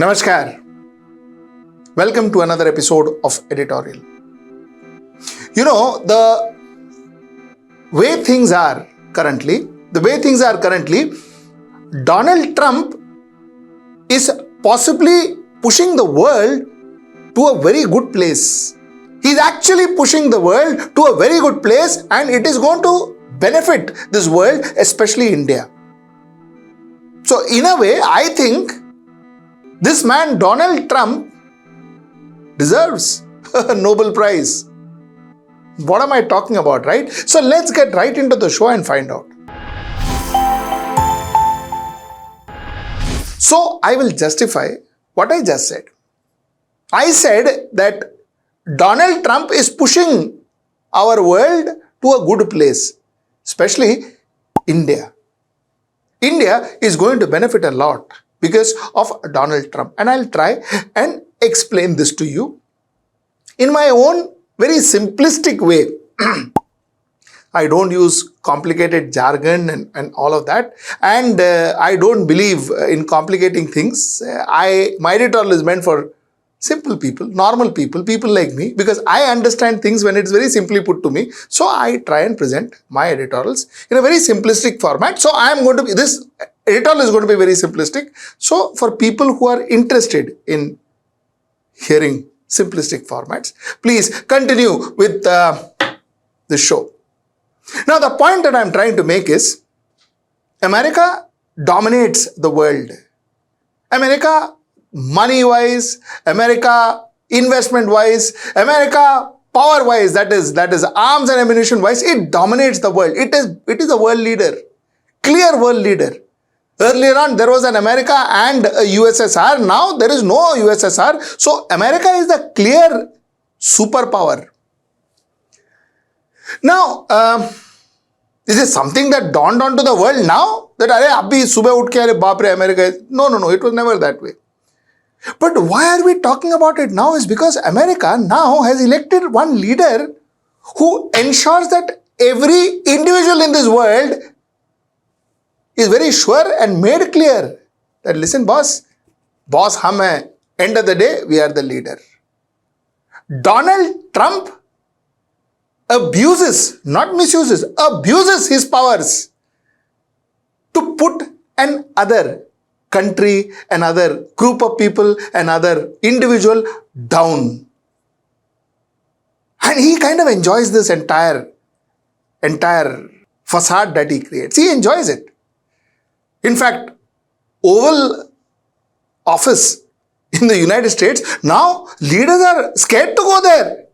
Namaskar. Welcome to another episode of Editorial. You know, the way things are currently, Donald Trump is possibly pushing the world to a very good place. He's actually pushing the world to a very good place, and it is going to benefit this world, especially India. So in a way, I think this man, Donald Trump, deserves a Nobel Prize. What am I talking about, right? So let's get right into the show and find out. So I will justify what I just said. I said that Donald Trump is pushing our world to a good place, especially India. India is going to benefit a lot because of Donald Trump. And I'll try and explain this to you in my own very simplistic way. I don't use complicated jargon and all of that. And I don't believe in complicating things. My editorial is meant for simple people, normal people, people like me, because I understand things when it's very simply put to me. So I try and present my editorials in a very simplistic format. So this editorial is going to be very simplistic. So for people who are interested in hearing simplistic formats, please continue with the show. Now, the point that I'm trying to make is America dominates the world. America money-wise, America investment-wise, America power-wise, that is arms and ammunition-wise, it dominates the world. It is a world leader, clear world leader. Earlier on, there was an America and a USSR. Now, there is no USSR. So, America is the clear superpower. Now, is it something that dawned onto the world now? That, abhi subah utke, baapre, America is... No, it was never that way. But why are we talking about it now is because America now has elected one leader who ensures that every individual in this world is very sure and made clear that, listen, boss hum hai. End of the day, we are the leader. Donald Trump abuses, not misuses, abuses his powers to put another country, another group of people, another individual down. And he kind of enjoys this entire facade that he creates. He enjoys it. In fact, Oval Office in the United States, now leaders are scared to go there.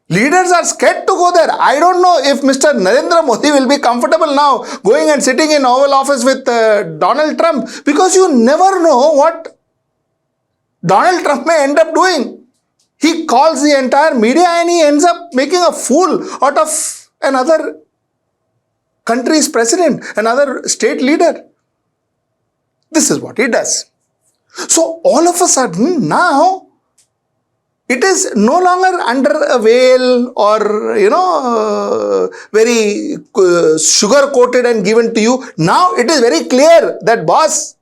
Leaders are scared to go there. I don't know if Mr. Narendra Modi will be comfortable now going and sitting in Oval Office with Donald Trump, because you never know what Donald Trump may end up doing. He calls the entire media and he ends up making a fool out of another country's president, another state leader. This is what he does. So all of a sudden now, it is no longer under a veil or, very sugar-coated and given to you. Now it is very clear that boss,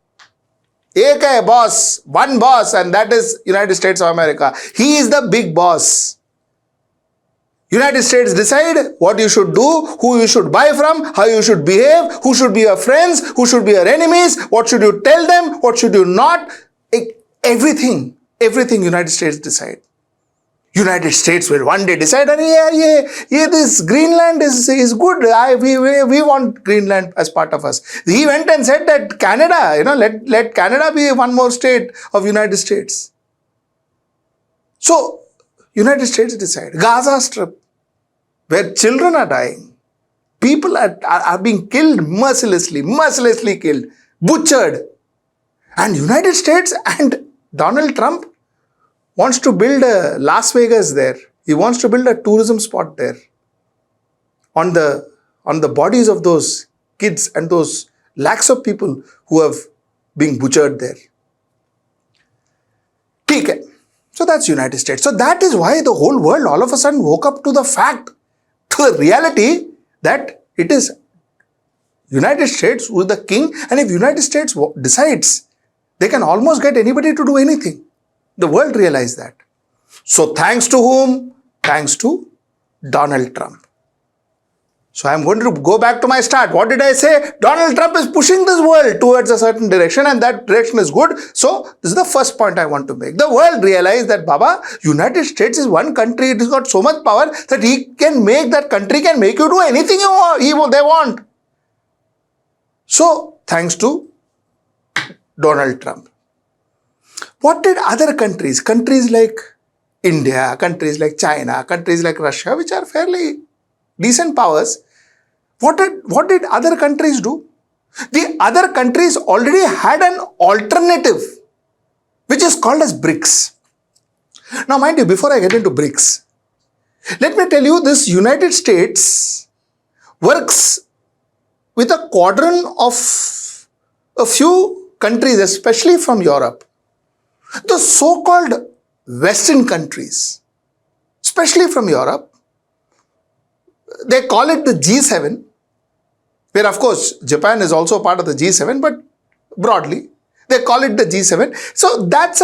ek hai boss, one boss, and that is United States of America. He is the big boss. United States decide what you should do, who you should buy from, how you should behave, who should be your friends, who should be your enemies, what should you tell them, what should you not. Everything United States decide. United States will one day decide, this Greenland is good. We want Greenland as part of us. He went and said that Canada, let Canada be one more state of United States. So, United States decide. Gaza Strip, where children are dying, people are being killed mercilessly killed, butchered. And United States and Donald Trump wants to build a Las Vegas there. He wants to build a tourism spot there. On the bodies of those kids and those lakhs of people who have been butchered there. Okay. So that's United States. So that is why the whole world all of a sudden woke up to the reality that it is United States who is the king, and if United States decides They can almost get anybody to do anything. The world realized that. So thanks to whom? Thanks to Donald Trump. So I'm going to go back to my start. What did I say? Donald Trump is pushing this world towards a certain direction, and that direction is good. So this is the first point I want to make. The world realized that, Baba, United States is one country. It has got so much power that that country can make you do anything they want. So thanks to Donald Trump. What did other countries like India, countries like China, countries like Russia, which are fairly decent powers, what did other countries do? The other countries already had an alternative, which is called as BRICS. Now, mind you, before I get into BRICS, let me tell you, this United States works with a quadrant of a few countries, especially from Europe. The so-called Western countries, especially from Europe, they call it the G7, where of course Japan is also part of the G7, but broadly they call it the G7. So that's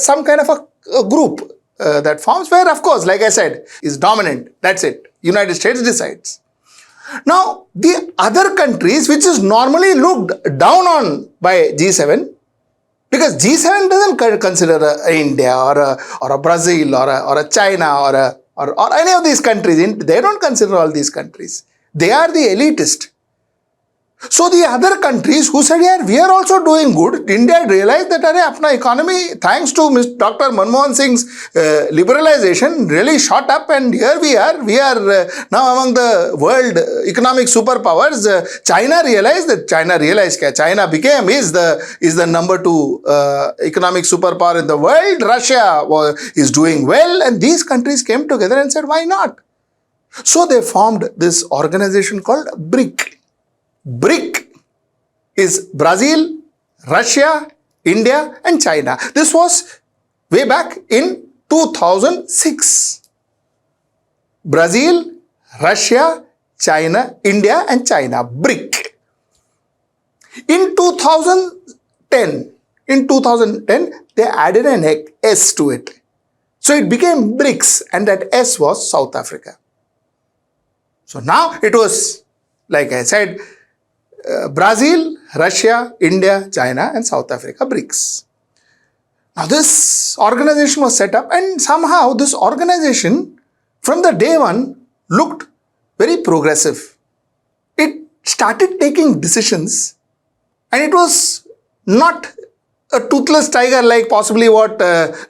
some kind of a group that forms, where of course, like I said, is dominant. That's it. United States decides. Now the other countries, which is normally looked down on by G7, because G7 doesn't consider India or a Brazil or a China or any of these countries. They don't consider all these countries. They are the elitist. So the other countries who said, yeah, we are also doing good, India realized that apna economy, thanks to Dr. Manmohan Singh's liberalization, really shot up, and here we are now among the world economic superpowers. China realized China is the number 2 economic superpower in the world. Russia is doing well, and these countries came together and said, why not? So they formed this organization called BRIC. BRIC is Brazil, Russia, India and China. This was way back in 2006. Brazil, Russia, China, India and China. BRIC. In 2010, they added an S to it. So it became BRICS, and that S was South Africa. So now it was, like I said, Brazil, Russia, India, China and South Africa, BRICS. Now this organization was set up, and somehow this organization from the day one looked very progressive. It started taking decisions, and it was not a toothless tiger like possibly what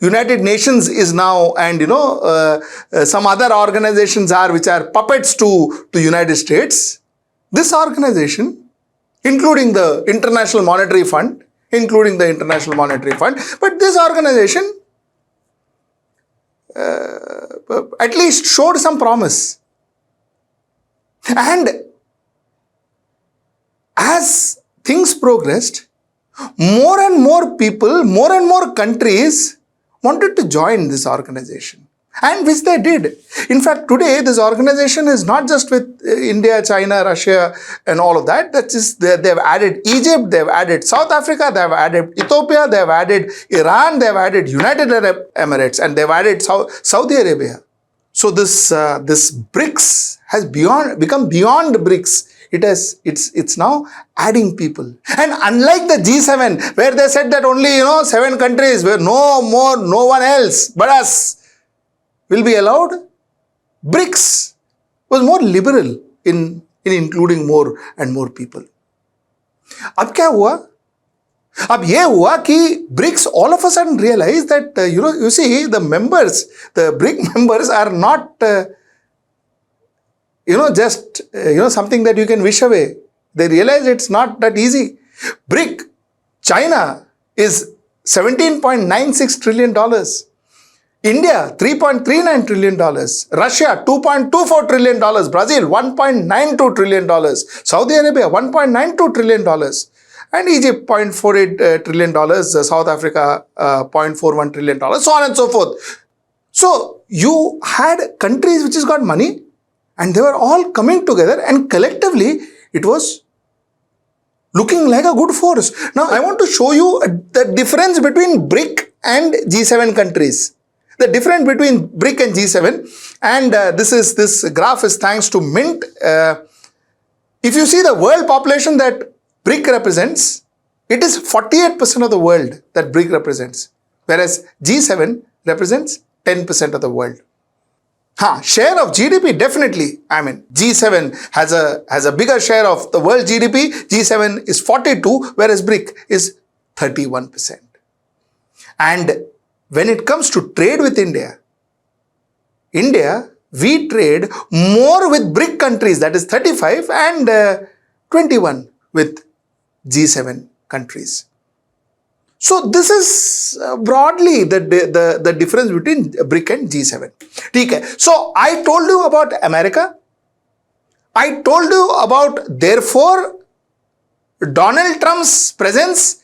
United Nations is now, and some other organizations are, which are puppets to United States. This organization, including the International Monetary Fund, but this organization at least showed some promise. And as things progressed, more and more people, more and more countries wanted to join this organization. And which they did. In fact, today this organization is not just with India, China, Russia and all of that. That's just, they've added Egypt, they've added South Africa, they've added Ethiopia, they've added Iran, they've added United Arab Emirates, and they've added Saudi Arabia. So this BRICS has become beyond BRICS. It's now adding people. And unlike the G7, where they said that only 7 countries, where no one else but us will be allowed, BRICS was more liberal in including more and more people. अब क्या हुआ? अब ये हुआ कि BRICS all of a sudden realized that you see the BRIC members are not just something that you can wish away. They realize it's not that easy. BRIC, China is $17.96 trillion. India, $3.39 trillion. Russia, $2.24 trillion. Brazil, $1.92 trillion. Saudi Arabia, $1.92 trillion. And Egypt, $0.48 trillion. South Africa, $0.41 trillion. So on and so forth. So you had countries which has got money, and they were all coming together, and collectively it was looking like a good force. Now, I want to show you the difference between BRIC and G7 countries. The difference between BRIC and G7, and this graph is thanks to Mint. If you see the world population that BRIC represents, it is 48% of the world that BRIC represents, whereas G7 represents 10% of the world. Share of GDP, definitely. I mean, G7 has a bigger share of the world GDP. G7 is 42, whereas BRIC is 31%. And when it comes to trade with India, we trade more with BRIC countries, that is 35, and 21 with G7 countries. So this is broadly the difference between BRIC and G7. Okay. So I told you about America. I told you about, therefore, Donald Trump's presence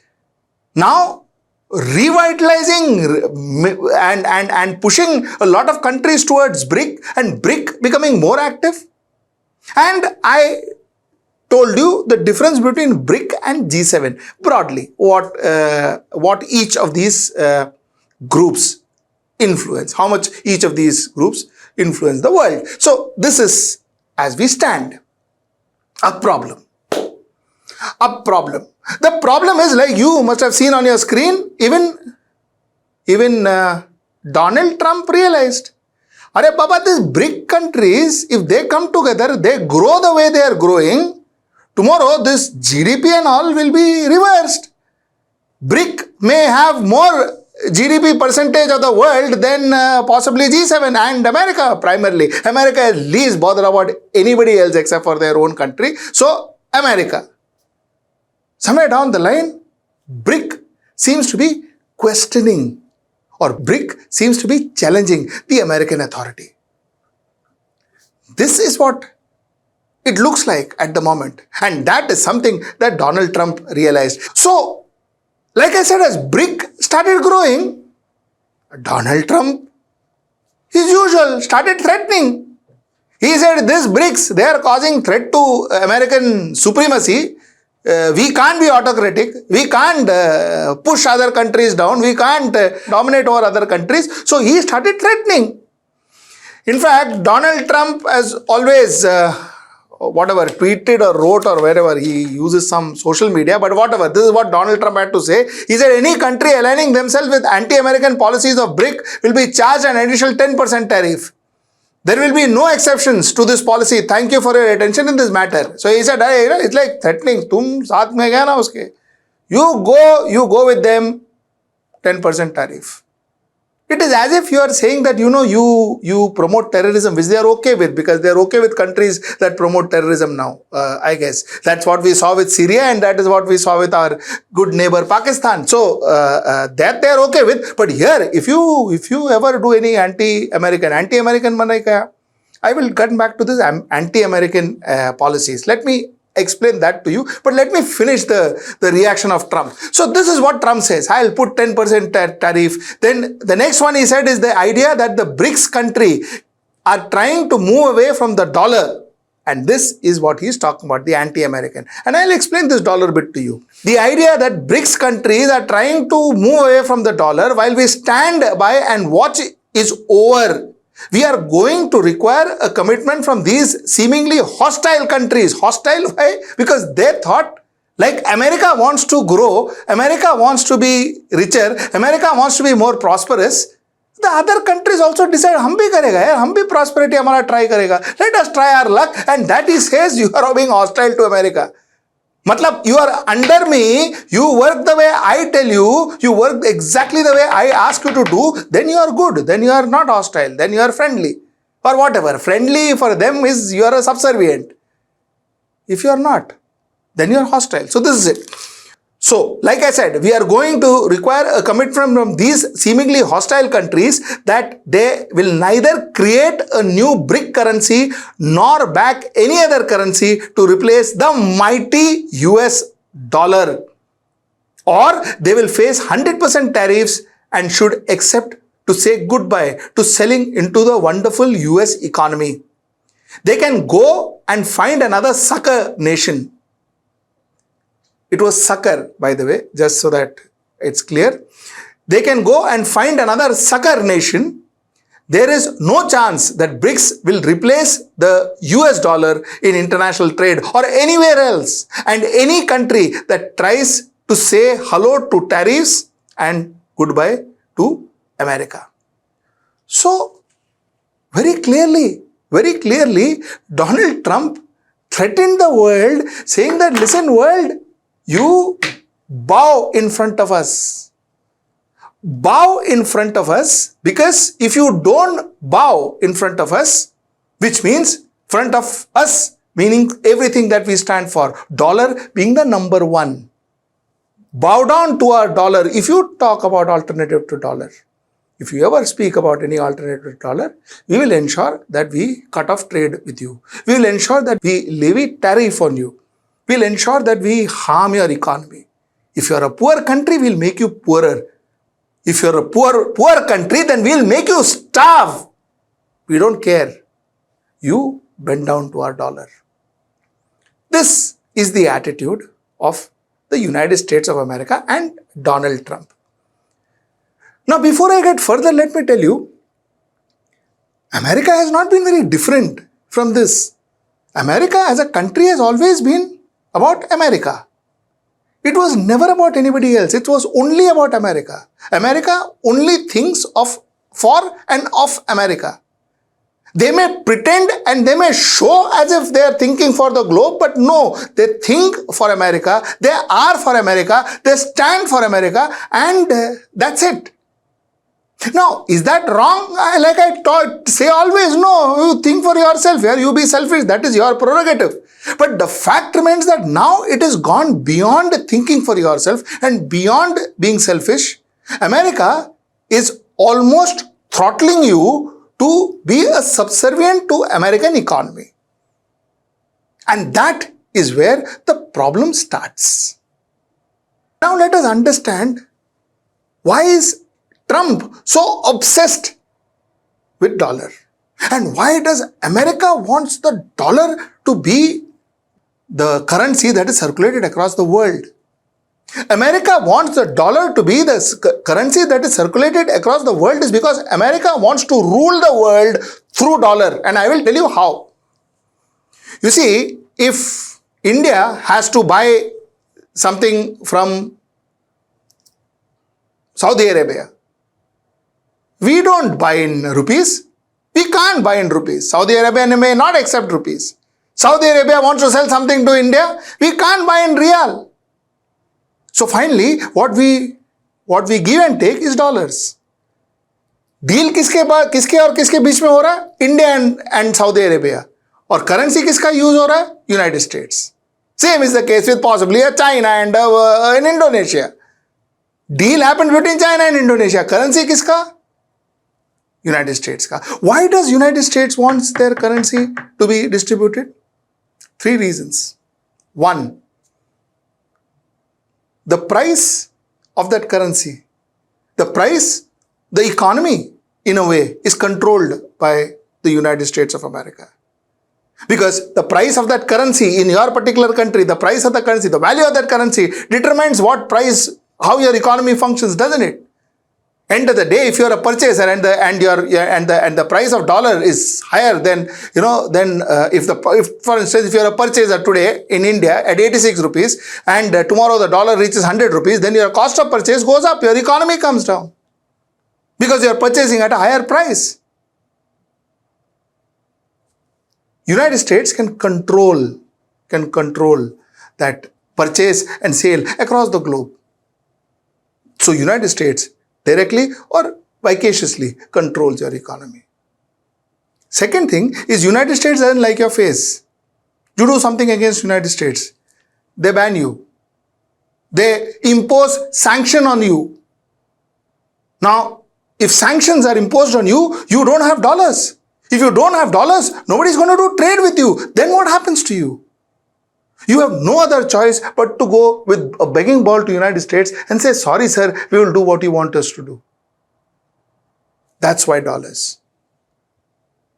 now revitalizing and pushing a lot of countries towards BRIC, and BRIC becoming more active. And I told you the difference between BRIC and G7 broadly, what each of these groups influence, how much each of these groups influence the world. So this is, as we stand, a problem. The problem is, like you must have seen on your screen, even Donald Trump realized, Arey Baba, these BRIC countries, if they come together, they grow the way they are growing, tomorrow this GDP and all will be reversed. BRIC may have more GDP percentage of the world than possibly G7 and America primarily. America is least bothered about anybody else except for their own country. So America. Somewhere down the line, BRIC seems to be questioning, or BRIC seems to be challenging the American authority. This is what it looks like at the moment. And that is something that Donald Trump realized. So, like I said, as BRIC started growing, Donald Trump, his usual, started threatening. He said, these BRICS, they are causing threat to American supremacy. We can't be autocratic. We can't push other countries down. We can't dominate over other countries. So he started threatening. In fact, Donald Trump has always, tweeted or wrote or wherever, he uses some social media, but whatever, this is what Donald Trump had to say. He said, any country aligning themselves with anti-American policies of BRIC will be charged an additional 10% tariff. There will be no exceptions to this policy. Thank you for your attention in this matter. So he said, hey, it's like threatening. Tum saath mein gaya na uske. You go with them, 10% tariff. It is as if you are saying that, you promote terrorism, which they are okay with, because they are okay with countries that promote terrorism now, I guess. That's what we saw with Syria, and that is what we saw with our good neighbor Pakistan. So, that they are okay with. But here, if you ever do any anti-American manai, I will get back to this anti-American policies. Let me explain that to you, but let me finish the reaction of Trump. So this is what Trump says, I'll put 10% tariff. Then the next one he said is the idea that the BRICS country are trying to move away from the dollar, and this is what he's talking about, the anti-American. And I'll explain this dollar bit to you. The idea that BRICS countries are trying to move away from the dollar while we stand by and watch is over. We are going to require a commitment from these seemingly hostile countries. Hostile, why? Because they thought, like America wants to grow, America wants to be richer, America wants to be more prosperous. The other countries also decide, hum bhi karega, yaar, hum bhi prosperity hamara try karega. Let us try our luck. And that he says you are being hostile to America. Matlab, you are under me, you work the way I tell you, you work exactly the way I ask you to do, then you are good, then you are not hostile, then you are friendly, or whatever. Friendly for them is you are a subservient. If you are not, then you are hostile. So this is it. So, like I said, we are going to require a commitment from these seemingly hostile countries that they will neither create a new BRIC currency nor back any other currency to replace the mighty US dollar. Or they will face 100% tariffs and should accept to say goodbye to selling into the wonderful US economy. They can go and find another sucker nation. It was sucker, by the way, just so that it's clear. They can go and find another sucker nation. There is no chance that BRICS will replace the US dollar in international trade or anywhere else. And any country that tries to say hello to tariffs and goodbye to America. So, very clearly, Donald Trump threatened the world, saying that, listen, world, you bow in front of us. Bow in front of us, because if you don't bow in front of us, which means front of us, meaning everything that we stand for, dollar being the number one. Bow down to our dollar. If you talk about alternative to dollar, if you ever speak about any alternative to dollar, we will ensure that we cut off trade with you. We will ensure that we levy tariff on you. We will ensure that we harm your economy. If you are a poor country, we will make you poorer. If you're a poor country, then we'll make you starve. We don't care. You bend down to our dollar. This is the attitude of the United States of America and Donald Trump. Now, before I get further, let me tell you, America has not been very different from this. America as a country has always been about America. It was never about anybody else. It was only about America. America only thinks of, for and of America. They may pretend and they may show as if they are thinking for the globe, but no, they think for America, they are for America, they stand for America, and that's it. Now, is that wrong? Like I say always, no, you think for yourself, here you be selfish, that is your prerogative. But the fact remains that now it has gone beyond thinking for yourself and beyond being selfish. America is almost throttling you to be a subservient to American economy. And that is where the problem starts. Now let us understand, why is Trump so obsessed with dollar? And why does America wants the dollar to be the currency that is circulated across the world? America wants the dollar to be the currency that is circulated across the world is because America wants to rule the world through dollar. And I will tell you how. You see, if India has to buy something from Saudi Arabia, we don't buy in rupees. We can't buy in rupees. Saudi Arabia may not accept rupees. Saudi Arabia wants to sell something to India. We can't buy in real. So finally, what we give and take is dollars. Deal किसके और किसके बीच में हो रहा है? India and Saudi Arabia. और currency किसका use हो रहा है? United States. Same is the case with possibly China and in Indonesia. Deal happened between China and Indonesia. Currency किसका? United States ka. Why does United States wants their currency to be distributed? 3 reasons. 1, the price of that currency, the economy in a way is controlled by the United States of America. Because the price of that currency in your particular country, the price of the currency, the value of that currency determines what price, how your economy functions, doesn't it? End of the day, if you are a purchaser and the price of dollar is higher than, if for instance, if you are a purchaser today in India at 86 rupees and tomorrow the dollar reaches 100 rupees, then your cost of purchase goes up, your economy comes down because you are purchasing at a higher price. United States can control that purchase and sale across the globe. So United States directly or viciously controls your economy. Second thing is, United States doesn't like your face. You do something against United States, they ban you. They impose sanction on you. Now, if sanctions are imposed on you, you don't have dollars. If you don't have dollars, nobody's going to do trade with you. Then what happens to you? You have no other choice but to go with a begging bowl to United States and say, sorry sir, we will do what you want us to do. That's why dollars.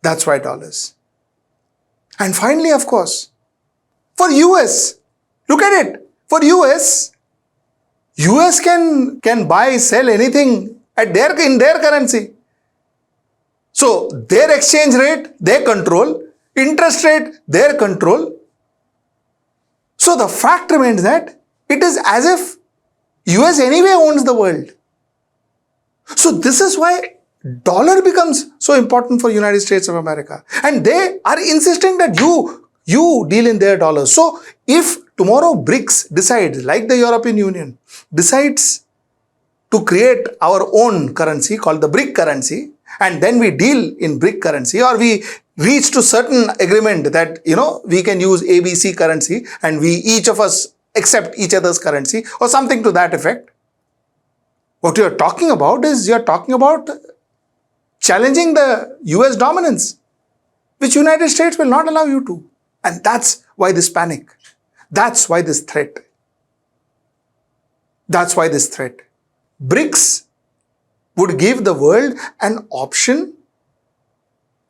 That's why dollars. And finally, of course, for US, look at it. For US can buy, sell anything in their currency. So their exchange rate, they control. Interest rate, their control. So the fact remains that it is as if US anyway owns the world. So this is why dollar becomes so important for United States of America. And they are insisting that you deal in their dollars. So if tomorrow BRICS decides, like the European Union, decides to create our own currency called the BRIC currency, and then we deal in BRIC currency, or we reach to certain agreement that, we can use ABC currency and we each of us accept each other's currency or something to that effect. What you're talking about is challenging the US dominance, which United States will not allow you to. And that's why this panic. That's why this threat. That's why this threat. BRICS would give the world an option,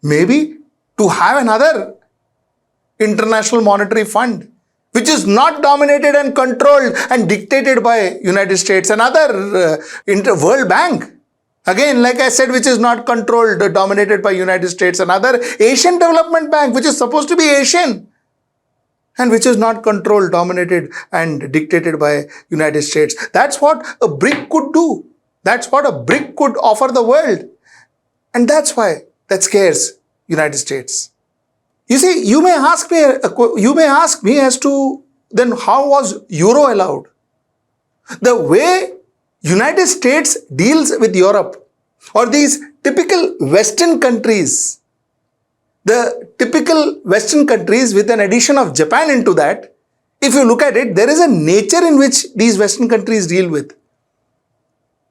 maybe, to have another international monetary fund, which is not dominated and controlled and dictated by United States. Another World Bank, again, like I said, which is not controlled, dominated by United States. Another Asian Development Bank, which is supposed to be Asian, and which is not controlled, dominated and dictated by United States. That's what a BRIC could do. That's what a BRIC could offer the world. And that's why that scares United States. You see, you may ask me as to, then how was Euro allowed? The way United States deals with Europe, or these typical Western countries, the typical Western countries with an addition of Japan into that, if you look at it, there is a nature in which these Western countries deal with.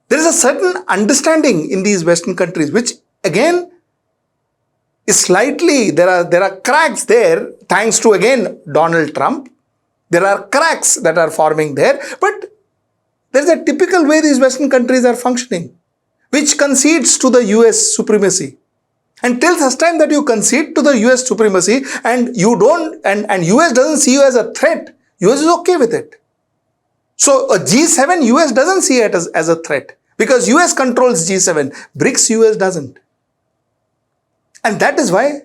There is a certain understanding in these Western countries, which again is slightly, there are cracks there, thanks to again Donald Trump. There are cracks that are forming there, but there's a typical way these Western countries are functioning, which concedes to the US supremacy. And till such time that you concede to the US supremacy and you don't, and US doesn't see you as a threat, US is okay with it. So a G7, US doesn't see it as a threat because US controls G7, BRICS US doesn't. And that is why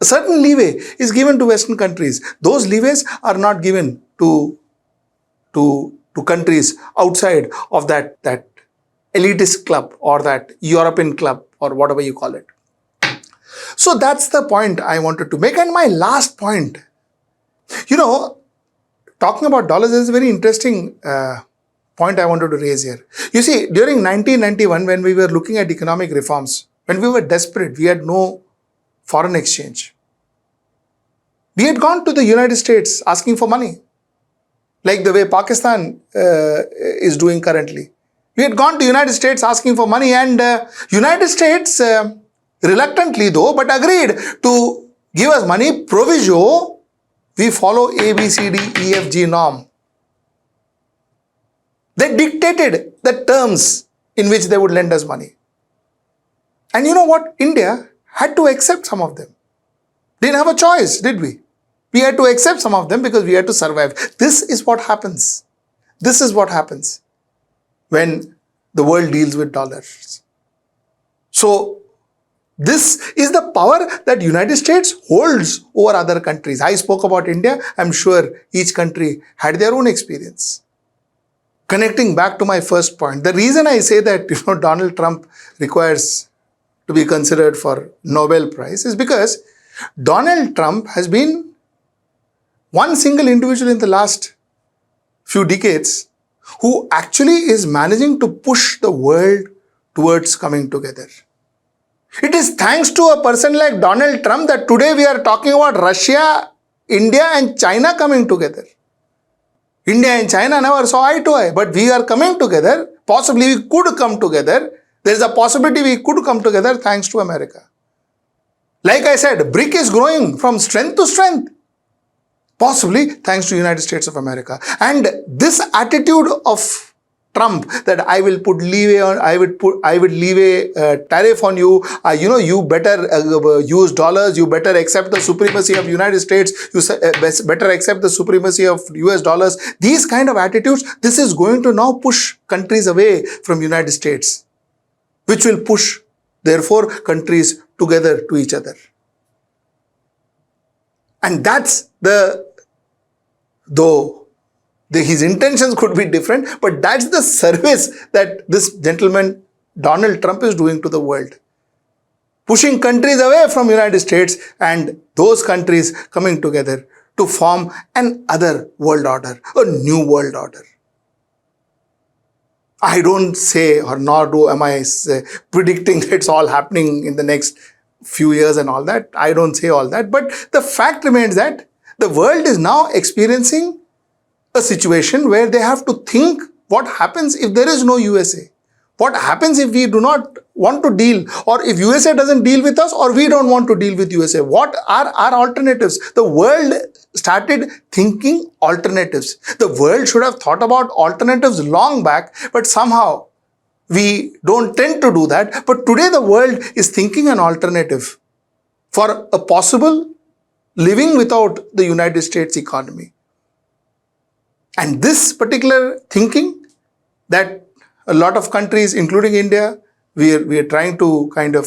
a certain leeway is given to Western countries. Those leeways are not given to countries outside of that elitist club or that European club or whatever you call it. So that's the point I wanted to make. And my last point, talking about dollars is a very interesting point I wanted to raise here. You see, during 1991, when we were looking at economic reforms, when we were desperate, we had no foreign exchange. We had gone to the United States asking for money, like the way Pakistan is doing currently. We had gone to United States asking for money, and United States, reluctantly though, but agreed to give us money proviso. We follow A, B, C, D, E, F, G norm. They dictated the terms in which they would lend us money. And you know what? India had to accept some of them. Didn't have a choice, did we? We had to accept some of them because we had to survive. This is what happens. This is what happens when the world deals with dollars. So this is the power that United States holds over other countries. I spoke about India. I'm sure each country had their own experience. Connecting back to my first point, the reason I say that Donald Trump requires to be considered for Nobel Prize is because Donald Trump has been one single individual in the last few decades who actually is managing to push the world towards coming together. It is thanks to a person like Donald Trump that today we are talking about Russia, India and China coming together. India and China never saw eye to eye, but we are coming together. Possibly we could come together. There is a possibility we could come together thanks to America. Like I said, BRIC is growing from strength to strength. Possibly thanks to United States of America. And this attitude of Trump that I will put leeway on, I would leave a tariff on you. You better use dollars. You better accept the supremacy of United States. You better accept the supremacy of US dollars. These kind of attitudes, this is going to now push countries away from United States, which will push, therefore, countries together to each other. And that's his intentions could be different, but that's the service that this gentleman, Donald Trump, is doing to the world. Pushing countries away from United States and those countries coming together to form another world order, a new world order. I don't say, or nor am I predicting that it's all happening in the next few years and all that. I don't say all that. But the fact remains that the world is now experiencing a situation where they have to think what happens if there is no USA. What happens if we do not want to deal, or if USA doesn't deal with us, or we don't want to deal with USA? What are our alternatives? The world started thinking alternatives. The world should have thought about alternatives long back, but somehow we don't tend to do that. But today the world is thinking an alternative for a possible living without the United States economy. And this particular thinking that a lot of countries, including India, we are trying to kind of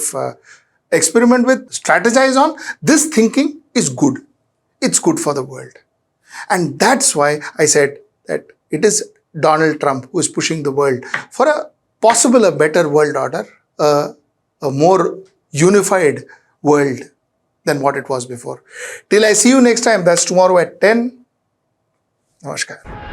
experiment with, strategize on, this thinking is good. It's good for the world. And that's why I said that it is Donald Trump who is pushing the world for a better world order, a more unified world than what it was before. Till I see you next time, that's tomorrow at 10. Namaskar.